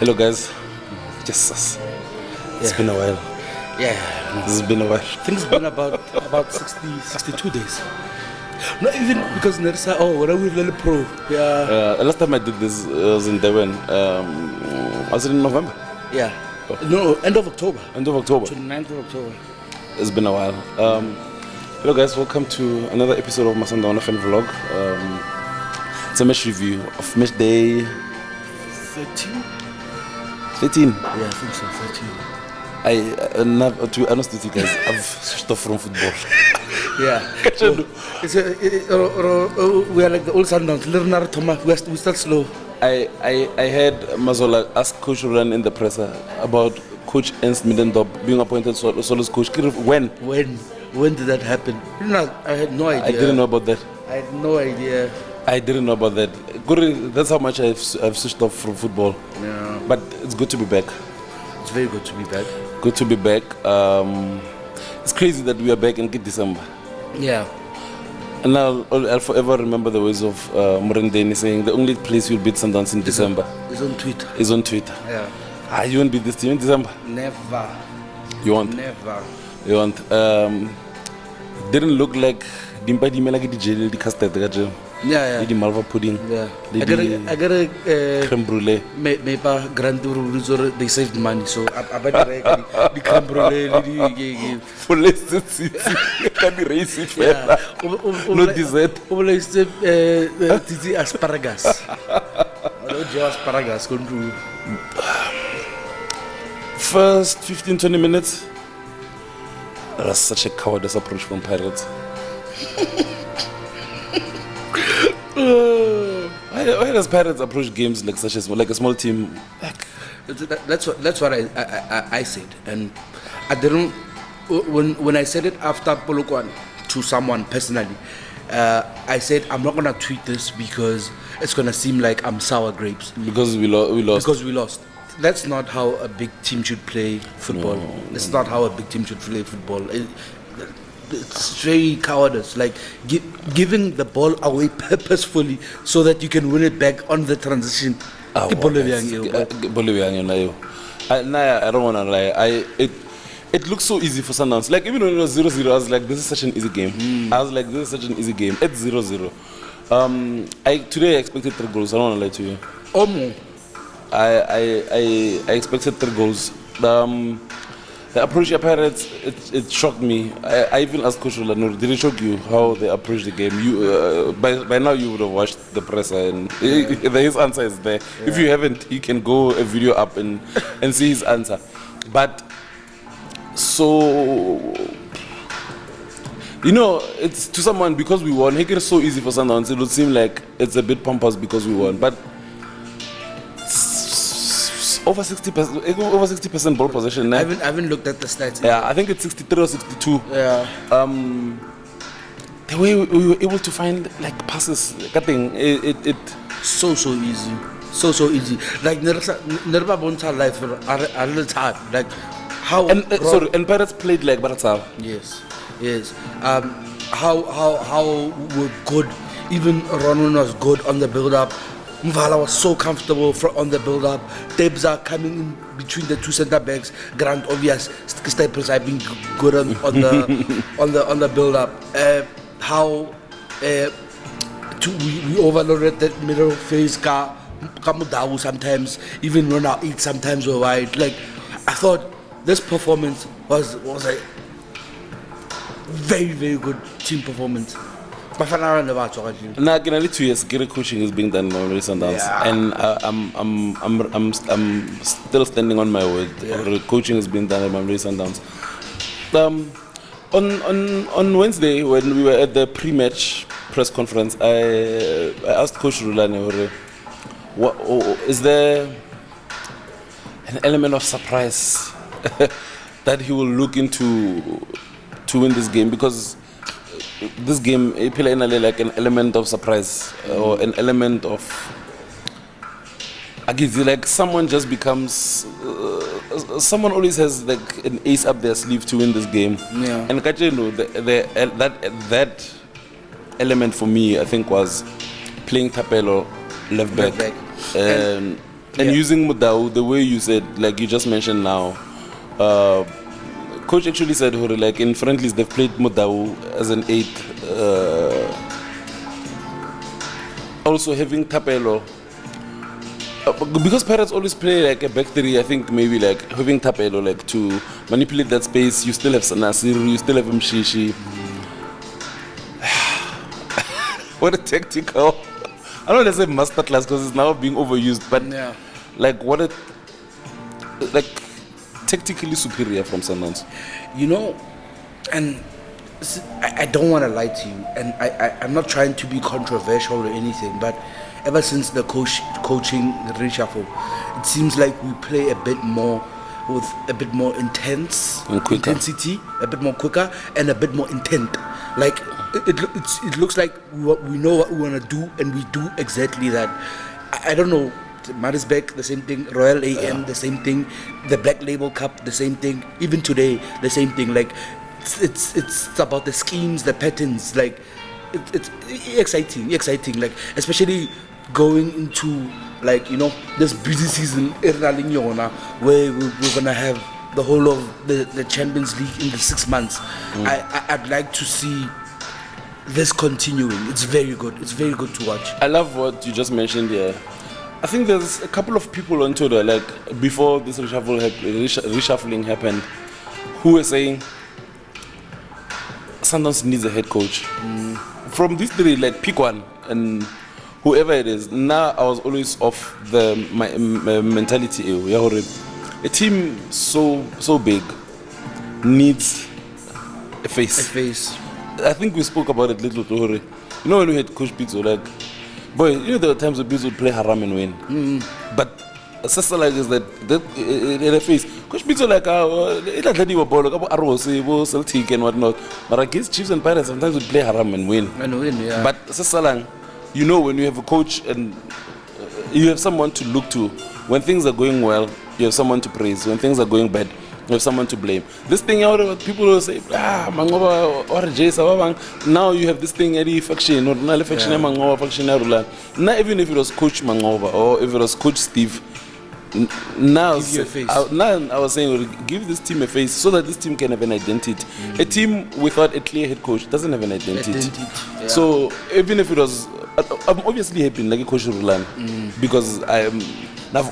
Hello guys. Jesus. It's been a while. Yeah. This has been a while. I think it's been about 62 days. Not even because Nersa, when I was really pro. Yeah. Last time I did this was in Devon. Was it in November? Yeah. No, end of October. End of October. 29th of October. It's been a while. Hello guys, welcome to another episode of my Sundowns fan vlog. It's a match review of match day 13? 13. Yeah, I think so, 13. To be honest with you guys, I've switched off from football. Yeah. We are like the old Sundowns. We start slow. I heard Mazola ask Coach Roland in the presser about Coach Ernst Middendorp being appointed Solo's coach. When? When did that happen? I had no idea. I didn't know about that. I had no idea. I didn't know about that. That's how much I've switched off from football. Yeah. But it's good to be back. It's very good to be back. Good to be back. It's crazy that we are back in December. Yeah. And now I'll forever remember the words of Morendeni saying the only place you'll beat Sundowns in December is on Twitter. Is on Twitter. Yeah. You won't beat this team in December? Never. You won't? Never. You won't. Didn't look like Dimpa Dimela get the jelly, the custard, Yeah. the malva pudding. Yeah. I got a creme brulee. Maybe Grand Tour, they saved money, so I better the creme brulee. For less than can be racist. No dessert. Asparagus. Asparagus. First 15-20 minutes. That's such a cowardice approach from Pirates. Why does Pirates approach games like such a small team? That's what I said, and I didn't. When I said it after Polokwane to someone personally, I said I'm not gonna tweet this because it's gonna seem like I'm sour grapes. Because we lost. Because we lost. That's not how a big team should play football. No. It's not how a big team should play football. It's very cowardice, like giving the ball away purposefully so that you can win it back on the transition. I don't want to lie. It looks so easy for Sundowns. Like even when it was 0-0, I was like, this is such an easy game. I was like, this is such an easy game. It's 0-0. Today I expected 3 goals. I don't want to lie to you. More. I expected 3 goals. The approach of Pirates, it shocked me. I even asked Coach Roland, did it shock you how they approached the game? You by now you would have watched the presser, and his answer is there. Yeah. If you haven't, you can go a video up and see his answer. But so it's to someone because we won. It is so easy for Sundowns. It would seem like it's a bit pompous because we won, but. Over 60% ball possession. I haven't looked at the stats. Yeah, I think it's 63 or 62. Yeah. The way we were able to find like passes, cutting it so easy, so easy. Like Nerba Bonta life for a little time. Like how and Pirates played like Baratsal. Yes. How we're good. Even Ronan was good on the build-up. Mvala was so comfortable on the build-up. Debs are coming in between the 2 center backs. Grant obvious Staples have been good on the build-up. We overloaded that middle phase. Kamudawu sometimes, even run out 8 sometimes were wide. Like I thought this performance was a very, very good team performance. Now, again, 2 years, coaching is being done in Mamelodi Sundowns, and I'm still standing on my word. Yeah. Coaching is being done at Mamelodi Sundowns. On Wednesday, when we were at the pre-match press conference, I asked Coach Rulani, is there an element of surprise that he will look into to win this game? Because this game, like an element of surprise or an element of, I guess, like someone just becomes, someone always has like an ace up their sleeve to win this game. Yeah. And that element for me, I think, was playing Tapelo left back. And Yeah. using Mudau, the way you said, like you just mentioned now, coach actually said, like in friendlies, they've played Mudau as an 8. Also having Tapelo. Because Pirates always play like a back three, I think maybe like having Tapelo like to manipulate that space. You still have Sanasiru, you still have Mshishi. What a tactical. I don't want to say masterclass because it's now being overused, but Yeah. like what a like tactically superior from Sundowns. You know, and I don't want to lie to you, and I'm not trying to be controversial or anything, but ever since the coaching reshuffle, it seems like we play a bit more with a bit more intensity, a bit more quicker, and a bit more intent. Like it looks like we know what we want to do, and we do exactly that. I don't know. Marisbeck, the same thing. Royal AM, the same thing. The Black Label Cup, the same thing. Even today, the same thing. Like it's about the schemes, the patterns. Like it's exciting. Like especially going into like this busy season where we're gonna have the whole of the Champions League in the 6 months. I'd like to see this continuing. It's very good to watch. I love what you just mentioned here. I think there's a couple of people on Twitter, like before this reshuffling happened, who were saying Sundowns needs a head coach. From these three, like pick one, and whoever it is. Now I was always off my mentality. A team so big needs a face. I think we spoke about it little. When we had Coach Pizzo, like, boy, there were times when Pizzo would play haram and win. But Sasa like is that in a face. Coach Pizzo like it like that ball like Arrow, Celtic and whatnot. But against Chiefs and Pirates sometimes would play haram and win. Yeah. But Sasa lang, when you have a coach and you have someone to look to, when things are going well, you have someone to praise. When things are going bad, you have someone to blame. This thing out, people will say, Mangoba or Sababang. Now you have this thing, Eddie faction, or Nale faction, Mangoba faction, now even if it was Coach Mangoba or if it was Coach Steve, now give you a face. I was saying, give this team a face so that this team can have an identity. A team without a clear head coach doesn't have an identity. Yeah. So even if it was, I'm obviously happy like Coach Rulan because I've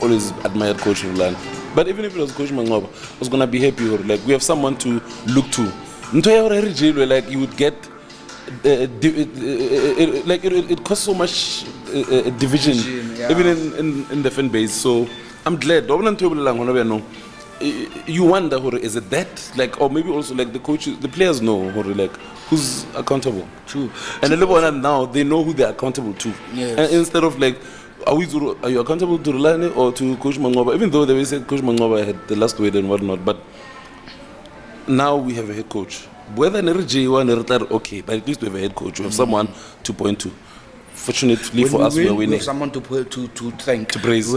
always admired Coach Rulan. But even if it was Coach Mangoba, I was gonna be happy. Like we have someone to look to. Like you would get, it costs so much division, even in the fan base. So I'm glad. You wonder, is it that? Like, or maybe also like the coaches, the players know, like who's accountable. True. And now they know who they're accountable to. Yes. And instead of like, are you accountable to Rulane or to Coach Mangoba? Even though they said Coach Mangoba had the last word and whatnot, but now we have a head coach. Whether okay, but at least we have a head coach. We have someone to point to. Fortunately for us, we're winning. We have someone to thank, to praise.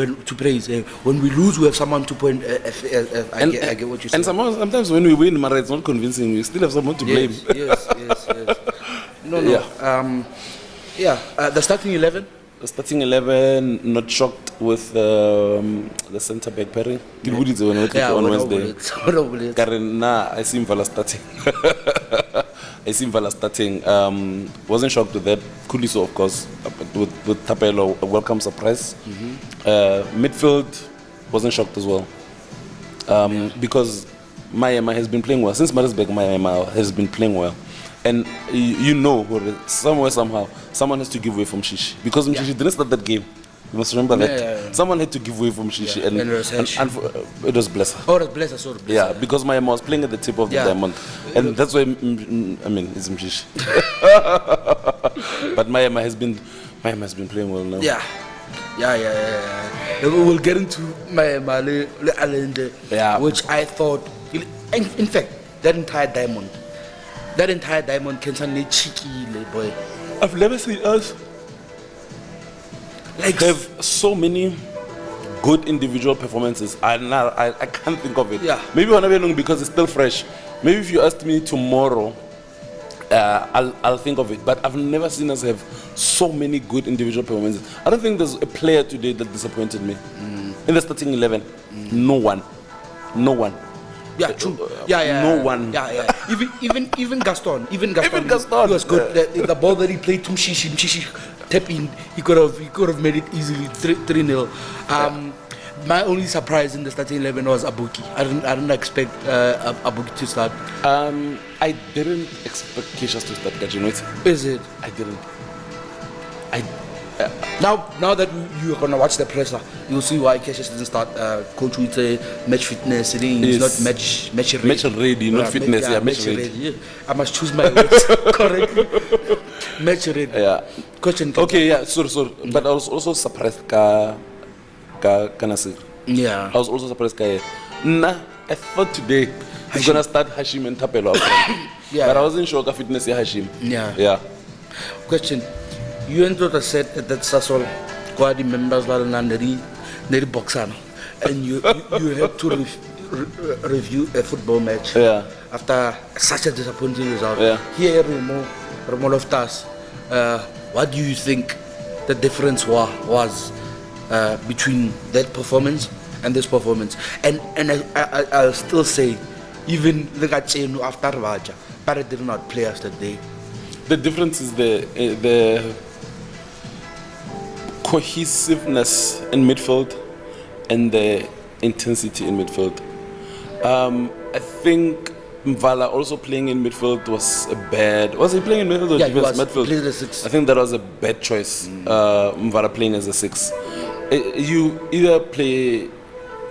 When we lose, we have someone to point. I get what you say. And sometimes when we win, Mara, it's not convincing. We still have someone to blame. Yes. No. Yeah. The starting 11. The starting 11, not shocked with the centre back pairing. On Wednesday. Karen, I see Mvala starting. Wasn't shocked with that. Kuliso, of course, with Tapelo, a welcome surprise. Midfield, wasn't shocked as well. Because Mayema has been playing well. Since Marisbeck, Mayema has been playing well. And somewhere, somehow, someone has to give away from Shishi. Because Shishi didn't start that game. You must remember that. Yeah. Someone had to give away from Shishi. And it was Blesser. Oh, it was Blesser, sorry. Yeah, because Mayema was playing at the tip of the diamond. And that's why, it's Mshishi. But Mayema has been playing well now. Yeah. We'll get into Mayema, which I thought, in fact, that entire diamond can suddenly cheeky, boy. I've never seen us have so many good individual performances. I can't think of it. Yeah. Maybe one because it's still fresh. Maybe if you asked me tomorrow, I'll think of it. But I've never seen us have so many good individual performances. I don't think there's a player today that disappointed me. In the starting 11, no one. Yeah, true. Yeah. No one. Yeah. Even Gaston. Even Gaston. He was good. The ball that he played to Mshishi tap in. He could have made it easily 3-0. My only surprise in the starting 11 was Abuki. I didn't expect Abuki to start. I didn't expect Cassius to start. You know it? Is it? I didn't. Now that you're gonna watch the presser, you'll see why Cassius didn't start. Coach would say match fitness. He's not match ready. Match ready, not fitness. Match ready. Yeah. I must choose my words correctly. Match ready. Yeah. Question. Okay. Yeah. Sorry. But I was also surprised. Kanasir. Yeah. I was also surprised. I thought today he's gonna start Hashim and Tapelo up front. Yeah. But I wasn't sure of fitness. Hashim. Yeah. Question. You and Tota said that Sasol Quadi members were neri boxana, and you had to review a football match after such a disappointing result. Here, Remo Loftas, what do you think the difference was between that performance and this performance? And I'll still say, even Legachenu after Raja, Barrett did not play us that day. The difference is the cohesiveness in midfield and the intensity in midfield. I think Mvala also playing in midfield was a bad. Was he playing in midfield or defense? Midfield. Played as a 6. I think that was a bad choice. Mvala playing as a 6. You either play.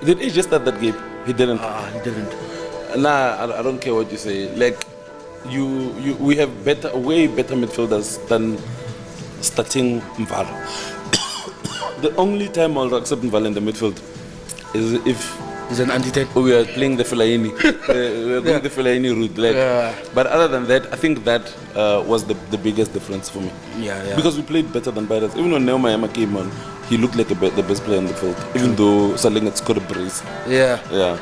Did he just start that game? He didn't. He didn't. Nah, I don't care what you say. Like we have way better midfielders than starting Mvala. The only time I'll accept Mvala in the midfield is if he's an anti-10. We are playing the Fellaini. We are going the Fellaini route. But other than that, I think that was the biggest difference for me. Yeah. Because we played better than Pirates. Even when Neo Mayama came on, he looked like the best player in the field. Even though Saling had scored a brace. Yeah. Yeah.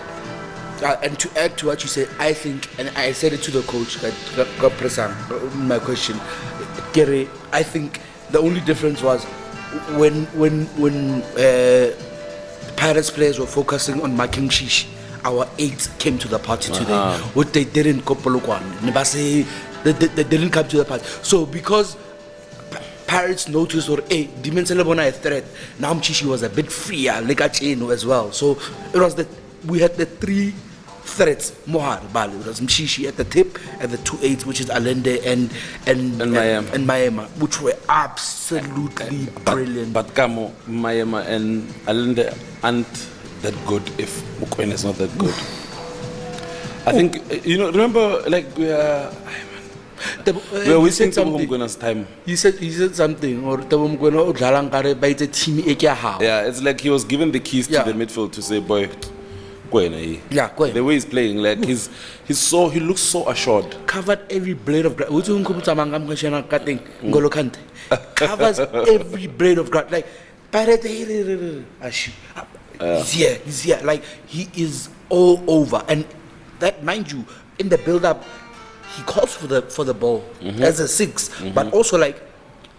And to add to what you said, I think, and I said it to the coach, my question, Gary, I think the only difference was when Pirates players were focusing on marking Shish, our 8 came to the party today. What they didn't go Polokwan. They didn't come to the party. So because Pirates noticed or Dimensele Bona a threat, now Mchishi was a bit freer, like a chain as well. So it was we had the 3 threats, Mohar Bali. It was Mshishi at the tip and the 2-8, which is Allende and Mayema, which were absolutely brilliant. But Kamo, Mayema and Allende aren't that good if Mukwena is not that good. I think, remember, like we are wasting Mukwena's time. He said something, or yeah, it's like he was given the keys to the midfield to say, boy, go in. Yeah, go in. The way he's playing, like he looks so assured. Covered every blade of grass. Covers every blade of grass. Like he's here. Like he is all over. And that, mind you, in the build-up, he calls for the ball as a 6, but also like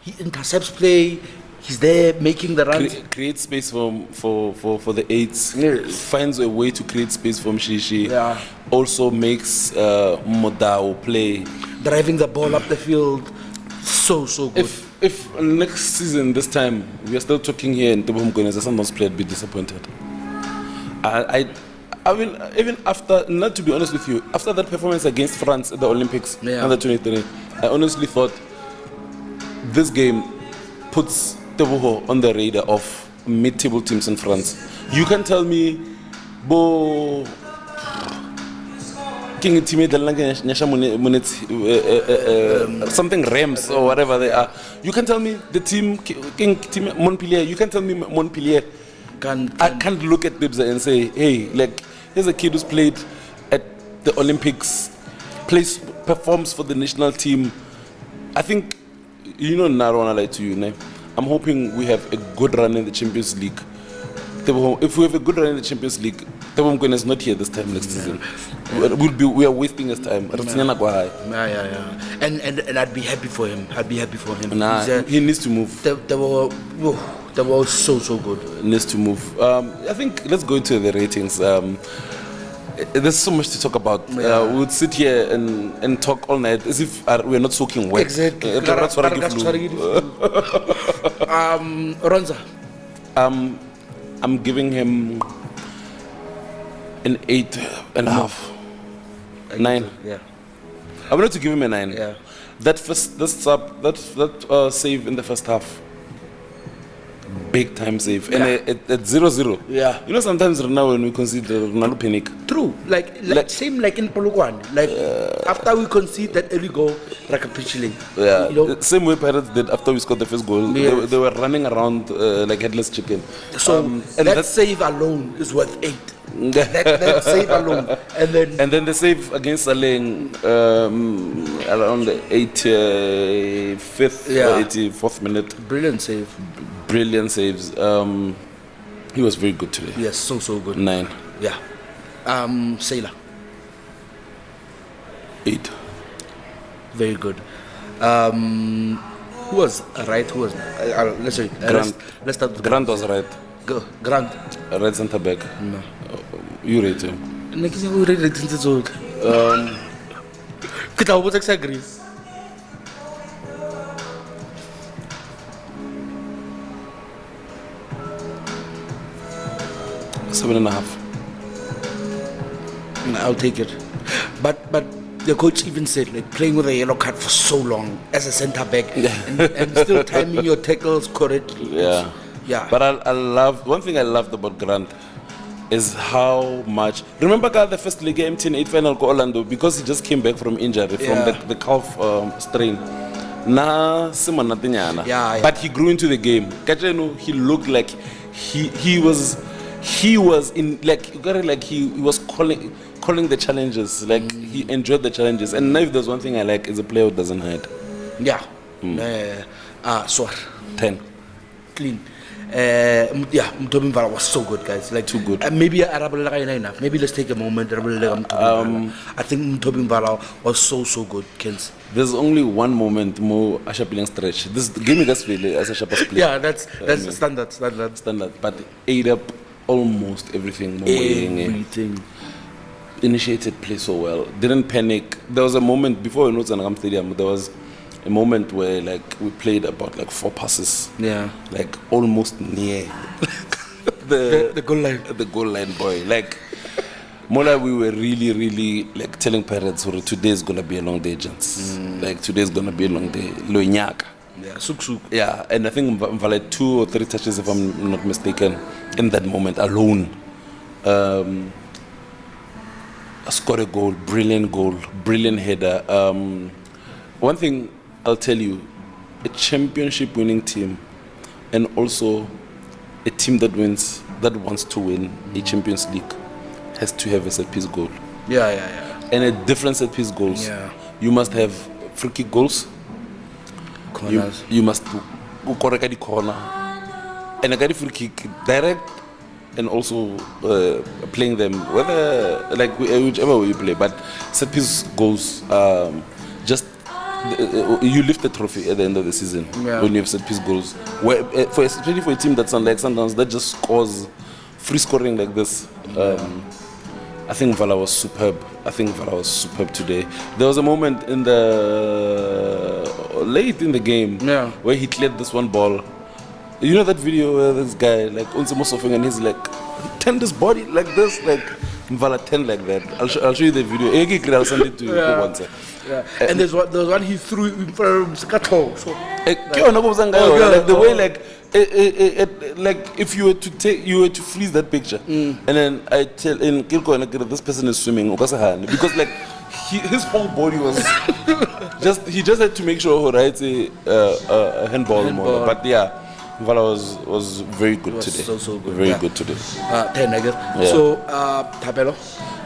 he intercepts play. He's there making the runs. Create space for the 8s. Finds a way to create space for Mshishi. Yeah. Also makes Modao play. Driving the ball up the field. So good. If next season, this time, we are still talking here in Tebo Mkone as a Sundowns player, I'd be disappointed. I mean, even after, not to be honest with you, after that performance against France at the Olympics, under 23, I honestly thought this game puts Teboho on the radar of mid-table teams in France. You can tell me, something Rams or whatever they are. You can tell me the team Montpellier. You can tell me Montpellier. I can't look at Dibza and say, hey, like, here's a kid who's played at the Olympics, performs for the national team. I think, I don't want to lie to you, I'm hoping we have a good run in the Champions League. If we have a good run in the Champions League, Tebo Mkwena is not here this time next season. We are wasting his time. Yeah. And I'd be happy for him. He needs to move. Tebo That was so good. Needs to move. I think let's go into the ratings. There's so much to talk about. We would sit here and talk all night as if we're not soaking wet. Exactly. Ronza. I'm giving him an 8.5. 9. Yeah. I'm going to give him a 9. Yeah. That save in the first half. Big time save. And at 0-0. Yeah. You know, sometimes now when we consider Ronaldo panic. True. Like same like in Polokwane. Like after we concede that early goal, recapitulating. Yeah. You know? Same way Pirates did after we scored the first goal. Yes. They were running around like headless chicken. So that save alone is worth 8. that save alone. And then the save against Saleng around the 85th or 84th minute. Brilliant save. Brilliant saves. He was very good today. Yes, so good. 9. Yeah. Sailor. 8. Very good. Who was right? Who was let's say Grant. Let's start with Grant was right. Grant. Right centre back. No. You rate him. We rate it since old. Kita would disagree. Seven and a half. I'll take it. But the coach even said, like, playing with a yellow card for so long as a centre back and still timing your tackles correctly. Yeah. Yeah. But I love, one thing I loved about Grant is how much. Remember the first league MTN 8 final for Orlando, because he just came back from injury, from the calf strain. Yeah. But he grew into the game. Kachenu, he looked like he was in, like, you got it, like he was calling the challenges, like he enjoyed the challenges. And now if there's one thing I like, is a player who doesn't hide. Yeah. Swar. 10. Clean. Mtobin Vala was so good, guys. Like, too good. Maybe enough. Maybe let's take a moment. I think Mtobin Vala was so good, Kens. There's only one moment more Ashapilang stretch. This give me that feeling as a Shapas player. Yeah, that's standard. But ate up almost everything. Everything. Initiated play so well. Didn't panic. There was a moment before we went to Nagam Stadium. There was a moment where, like, we played about like 4 passes. Yeah. Like almost near the goal line. The goal line, boy. Like, more like we were really like telling parents, today's gonna be a long day, gents. Like, today's gonna be a long day. Loinyaka. Yeah, suk. Yeah, and I think Mvala 2 or 3 touches, if I'm not mistaken, in that moment alone. Scored a goal, brilliant header. One thing I'll tell you, a championship winning team and also a team that wants to win a Champions League has to have a set piece goal. Yeah. And a different set piece goals. Yeah. You must have free kick goals. Corners. You must correct the corner. And a free kick direct, and also playing them, whether like whichever way you play, but set piece goals. Just you lift the trophy at the end of the season when you have set piece goals. Especially for a team that's unlike Sundowns that just scores free scoring like this. I think Vala was superb. Today. There was a moment in the late in the game where he cleared this one ball. You know that video where this guy, like, Unsimo and he's like, turn this body like this, like Mvala 10 like that. I'll show you the video. I'll send it to you once. Yeah. And there's one he threw from Skato. So, like the way, like if you were to freeze that picture, and then I tell in Kirko and this person is swimming because like his whole body was he just had to make sure he writes a handball more. But yeah. Vala was very good today. So good. Very good today. 10, I guess. Yeah. So, Tapelo?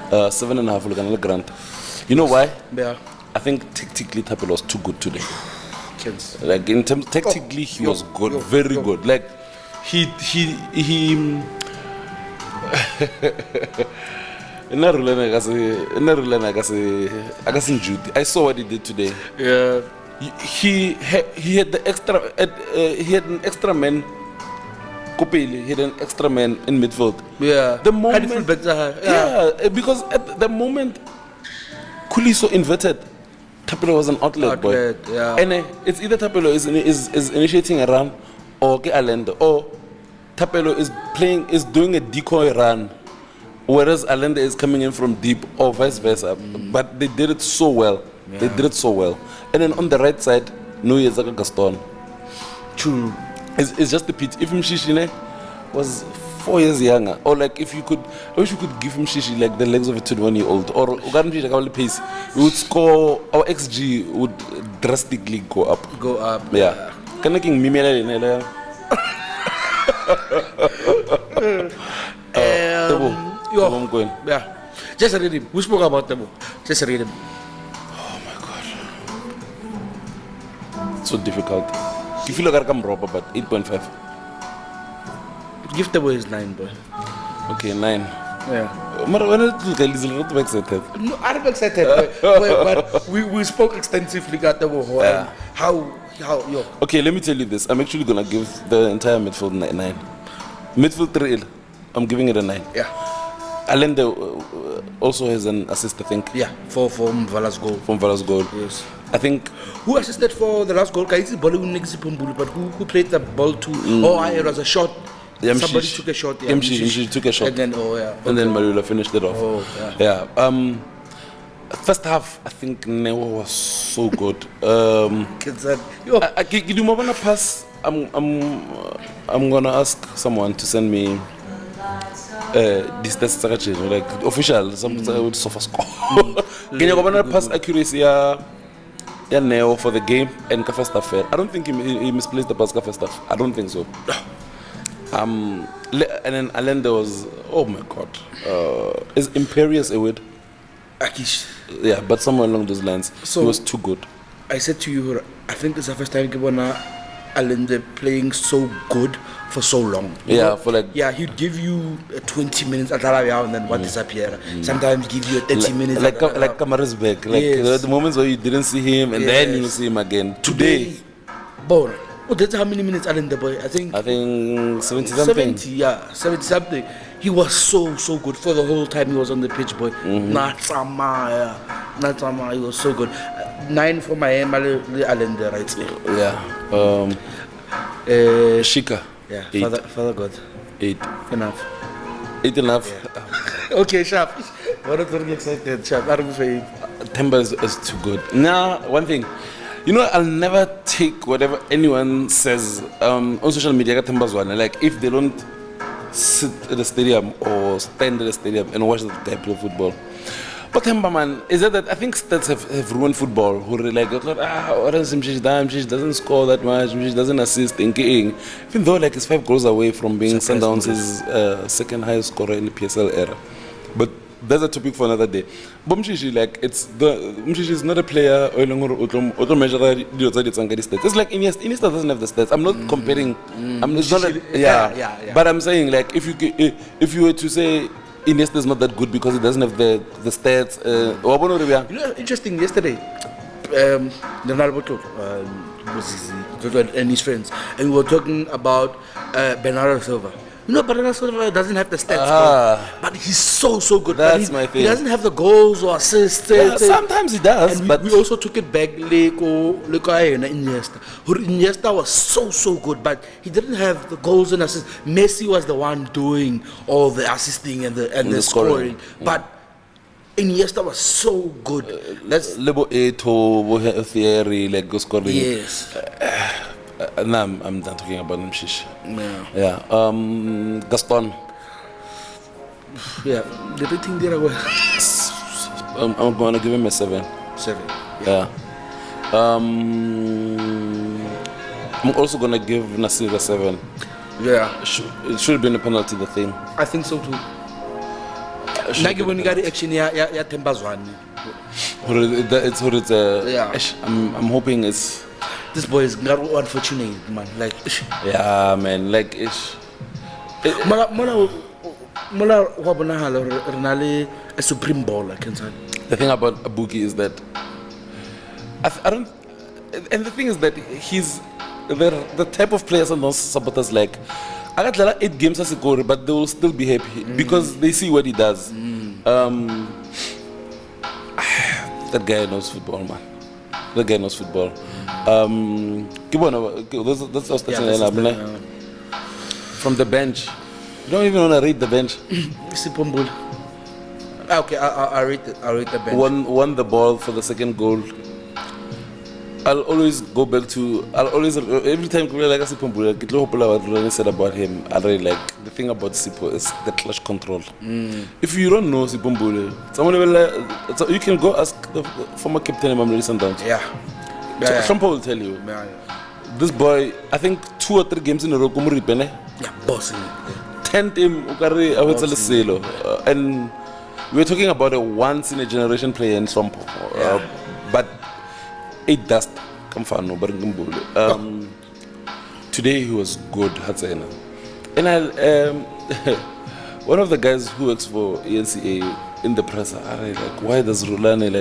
7.5, look at Grant. You know why? Yeah. I think tactically Tapelo was too good today. Kids. Like, in terms tactically he was good, very good. Like, he I saw what he did today. Yeah. He had an extra man Kopeli hit an extra man in midfield. Yeah. The How do you feel moment, better? yeah, because at the moment Kuliso inverted, Tapelo was an outlet boy. Outlet, yeah. And it's either Tapelo is initiating a run or ke Allende, or Tapelo is doing a decoy run, whereas Allende is coming in from deep, or vice versa. But they did it so well. Yeah. They did it so well. And then on the right side, Zaka Gaston. True. It's just the pitch. If Mshishine was 4 years younger, or like if you could, I wish you could give Mshishi like the legs of a 21-year-old, or Ugandan like pace, we would score, our XG would drastically go up. Go up. Yeah. Can I king Mimela? I'm going. Yeah. Just read him. We spoke about them. Just read him. Oh my god. So difficult. You feel like I'm robber, but 8.5. Give the boy his 9, boy. Okay, 9. Yeah. Mara, when it look not excited. No, I'm excited, but we spoke extensively about the boy. Yeah. How yo. Okay, let me tell you this. I'm actually gonna give the entire midfield 9. Midfield 3, I'm giving it a 9. Yeah. Allende also has an assist, I think. Yeah, from Vala's goal. From Vala's goal. Yes. I think. Who assisted for the last goal? Kaisi Bolu Nixi Pumbulu, but who played the ball to? Oh, it was a shot. Yeah, somebody took a shot. Yeah, Mshish took a shot. And then And then Malula finished it off. Oh, yeah. First half, I think Newa was so good. Give you more pass. I'm gonna ask someone to send me this test like official, some with sofa score. Can you go pass accuracy? Yeah, Neo for the game and first half. I don't think he misplaced the pass first half. I don't think so. And then Allende was, oh my god, is imperious a word? Akish. Yeah, but somewhere along those lines, So he was too good. I said to you, I think it's the first time Gibona Allende playing so good for so long. You know? For like he'd give you 20 minutes at Arabia and then one disappear. Sometimes give you 30 minutes. Like Kamara's back, like Yes. the moments where you didn't see him and then you see him again. Today, boy, that's how many minutes Allende boy? I think 70 something. 70 something. He was so good for the whole time he was on the pitch, boy. Natsama, he was so good. 9 for my Allende, right? Yeah. Shika. Yeah, 8. Father God. 8. Enough. 8 enough. Yeah. Okay, Sharp. What are you excited, Sharp? Temba is too good. Now, one thing. You know, I'll never take whatever anyone says on social media. Like, if they don't sit at the stadium or stand at the stadium and watch the guy play football. But Temba, man, is that I think stats have ruined football. Who like, Mshish doesn't score that much, Mshish doesn't assist, even though like he's 5 goals away from being Sundowns' second highest scorer in the PSL era. But that's a topic for another day. But Mshish, like, Mshish is not a player who measure the stats. It's like Iniesta doesn't have the stats. I'm not comparing. It's not But I'm saying, like, if you were to say Iniesta is not that good because he doesn't have the stats. You know, interesting. Yesterday, Leonardo and his friends, and we were talking about Bernardo Silva. You know, Bernardo Silva doesn't have the stats, but he's so good. That's my thing. He doesn't have the goals or assists. Sometimes he does, and but we also took it back. Iniesta was so good, but he didn't have the goals and assists. Messi was the one doing all the assisting and the scoring. But Iniesta was so good. That's Lebo Eto, Thierry, like go scoring. Yes. Now I'm done talking about Mshish. Yeah. Gaston. Yeah. The rating there was I'm gonna give him a 7. 7. Yeah. I'm also gonna give Nasir a 7. Yeah. It should have been a penalty, the thing. I think so too. Nagi when you got the action, yeah, Tembazwani. I'm hoping it's. This boy is not unfortunate, man. Like, yeah, man. Like, it's. Mola Renale a supreme baller, can say. The thing about Abuki is that I don't. And the thing is that he's the type of player some supporters like. I got like 8 games as a goal, but they will still be happy because they see what he does. That guy knows football, man. That guy knows football. That's from the bench. You don't even want to read the bench. Okay, I'll read the bench. Won the ball for the second goal. I'll always go back to. Every time like I said about him, I really like the thing about Sipho is the clash control. If you don't know Sipombule, someone will you can go ask the former captain of Mamelodi Sundowns. Trump will tell you. This boy, I think 2 or 3 games in a row, bossing. 10 team, and we're talking about a once in a generation player in Sompo. But it does come from today he was good, Hatsena. And one of the guys who works for ENCA in the press, I like, why does Rulane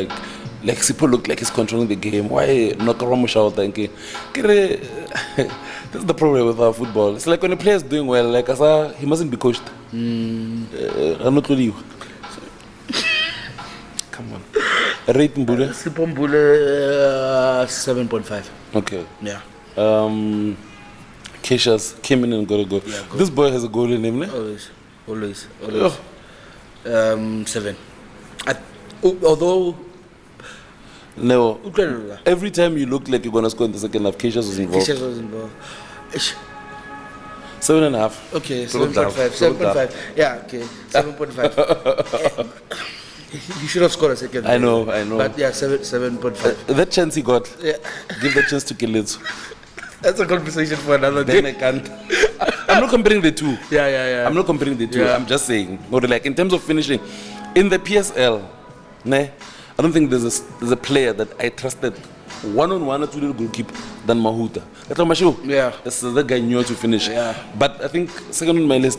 like Sipho look like he's controlling the game? Why not Ramusha thinking? That's the problem with our football. It's like when a player is doing well, like he mustn't be coached. I'm not really. Come on. Rate Mbule? Sipho Mbule 7.5. Okay. Yeah. Keishas came in and got a goal. Yeah, this boy has a goal in him, ne? Always. 7. Although no, every time you look like you're gonna score in the second half, Keishas was involved. 7.5. Okay, 7.5. Yeah, okay, 7.5. You should have scored a second. I know. But yeah, 7.5. That chance he got, give that chance to Kelitsu. That's a conversation for another day. Then I can't. I'm not comparing the two. Yeah. I'm not comparing the two. I'm just saying, or like in terms of finishing, in the PSL, I don't think there's a player that I trusted one-on-one or two little goalkeeper than Mahuta. That's my show. Yeah. That's the guy knew to finish. Yeah. But I think second on my list,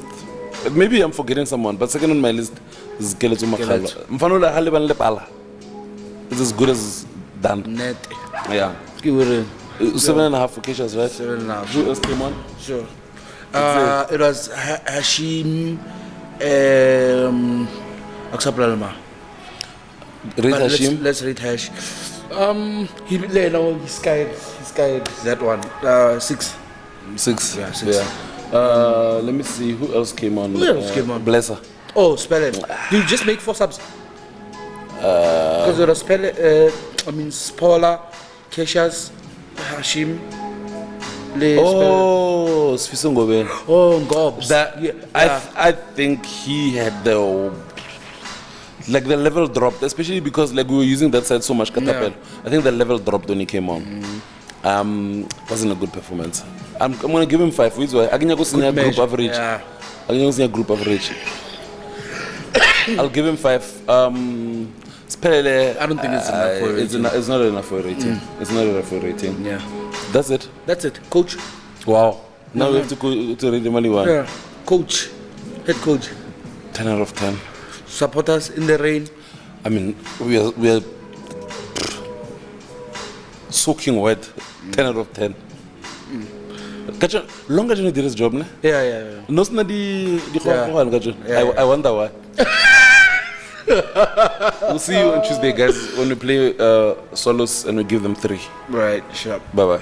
maybe I'm forgetting someone, but second on my list is Keletso Makhalwa. Mfanola Haliban Lepala. It's as good as done. Net. Yeah. 7.5 for Keishas, right? 7.5. Who else came on? Sure. It was Hashim. Aksaplalma. Rate Hashim. Let's rate Hash. He's scared that one. 6. 6. Yeah, 6. Yeah. Let me see who else came on. Who else came on? Blesser. Oh, spell it. Do you just make 4 subs? Because there was Spola, Keishas, Hashim. Sfiso Ngobe. Oh, Ngobs. I think he had the level dropped, especially because we were using that side so much. Katapel. I think the level dropped when he came on. Wasn't a good performance. I'm gonna give him 5. I can go see group average. Yeah. I can go see group average. I'll give him 5. I don't think it's enough for a rating. It's not enough for a rating. It's not enough for a rating. Yeah. That's it. Coach. Wow. Now we have to go to rate the money one. Yeah. Coach. Head coach. 10 out of 10. Supporters in the rain. I mean, we are soaking wet. 10 out of 10. Kacha, longer than you did his job, ne? Yeah. No, I wonder why. We'll see you on Tuesday, guys, when we play Solos and we give them 3. Right, sure. Bye-bye.